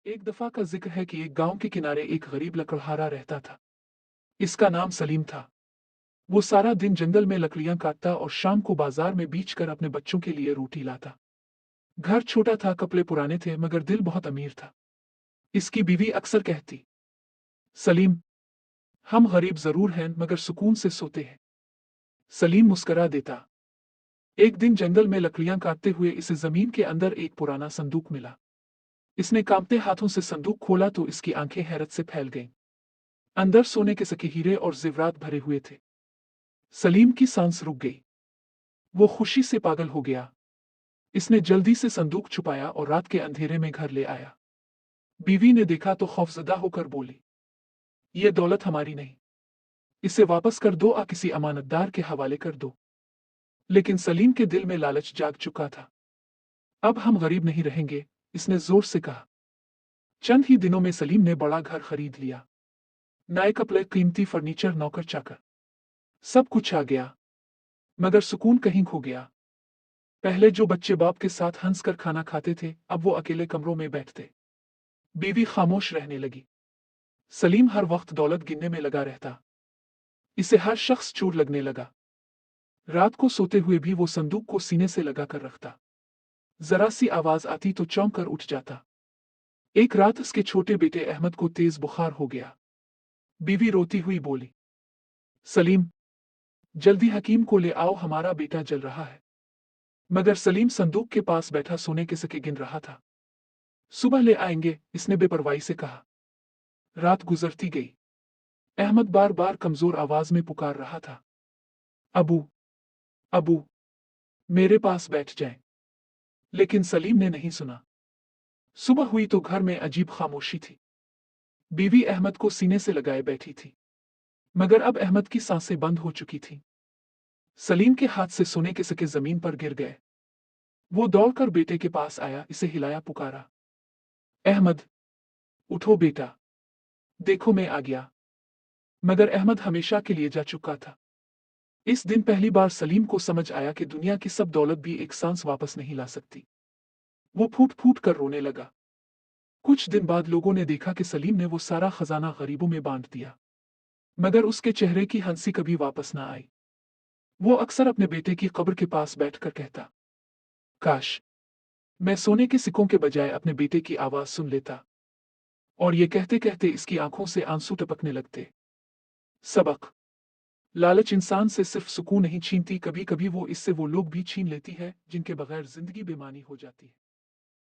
एक दफा का जिक्र है कि एक गांव के किनारे एक गरीब लकड़हारा रहता था। इसका नाम सलीम था। वो सारा दिन जंगल में लकड़ियां काटता और शाम को बाजार में बेच कर अपने बच्चों के लिए रोटी लाता। घर छोटा था, कपड़े पुराने थे, मगर दिल बहुत अमीर था। इसकी बीवी अक्सर कहती, सलीम, हम गरीब जरूर हैं मगर सुकून से सोते हैं। सलीम मुस्करा देता। एक दिन जंगल में लकड़ियां काटते हुए इसे जमीन के अंदर एक पुराना संदूक मिला। इसने कांपते हाथों से संदूक खोला तो इसकी आंखें हैरत से फैल गईं। अंदर सोने के सके हीरे और जेवरात भरे हुए थे। सलीम की सांस रुक गई। वो खुशी से पागल हो गया। इसने जल्दी से संदूक छुपाया और रात के अंधेरे में घर ले आया। बीवी ने देखा तो खौफजदा होकर बोली, ये दौलत हमारी नहीं, इसे वापस कर दो या किसी अमानतदार के हवाले कर दो। लेकिन सलीम के दिल में लालच जाग चुका था। अब हम गरीब नहीं रहेंगे, इसने जोर से कहा। चंद ही दिनों में सलीम ने बड़ा घर खरीद लिया। नए कपड़े, कीमती फर्नीचर, नौकर चाकर, सब कुछ आ गया। मगर सुकून कहीं खो गया। पहले जो बच्चे बाप के साथ हंसकर खाना खाते थे, अब वो अकेले कमरों में बैठते। बीवी खामोश रहने लगी। सलीम हर वक्त दौलत गिनने में लगा रहता। इसे हर शख्स चोर लगने लगा। रात को सोते हुए भी वो संदूक को सीने से लगा कर रखता। जरा सी आवाज आती तो चौंक कर उठ जाता। एक रात उसके छोटे बेटे अहमद को तेज बुखार हो गया। बीवी रोती हुई बोली, सलीम, जल्दी हकीम को ले आओ, हमारा बेटा जल रहा है। मगर सलीम संदूक के पास बैठा सोने के सिक्के गिन रहा था। सुबह ले आएंगे, इसने बेपरवाही से कहा। रात गुजरती गई। अहमद बार बार कमजोर आवाज में पुकार रहा था, अबू, अबू, मेरे पास बैठ जाएं। लेकिन सलीम ने नहीं सुना। सुबह हुई तो घर में अजीब खामोशी थी। बीवी अहमद को सीने से लगाए बैठी थी। मगर अब अहमद की सांसें बंद हो चुकी थीं। सलीम के हाथ से सोने के सिक्के जमीन पर गिर गए। वो दौड़कर बेटे के पास आया, इसे हिलाया, पुकारा, अहमद, उठो बेटा, देखो मैं आ गया। मगर अहमद हमेशा के लिए जा चुका था। इस दिन पहली बार सलीम को समझ आया कि दुनिया की सब दौलत भी एक सांस वापस नहीं ला सकती। वो फूट फूट कर रोने लगा। कुछ दिन बाद लोगों ने देखा कि सलीम ने वो सारा खजाना गरीबों में बांट दिया। मगर उसके चेहरे की हंसी कभी वापस ना आई। वो अक्सर अपने बेटे की कब्र के पास बैठकर कहता, काश मैं सोने के सिक्कों के बजाय अपने बेटे की आवाज सुन लेता। और ये कहते कहते इसकी आंखों से आंसू टपकने लगते। सबक: लालच इंसान से सिर्फ सुकून नहीं छीनती, कभी कभी वो इससे वो लोग भी छीन लेती है जिनके बगैर जिंदगी बेमानी हो जाती है।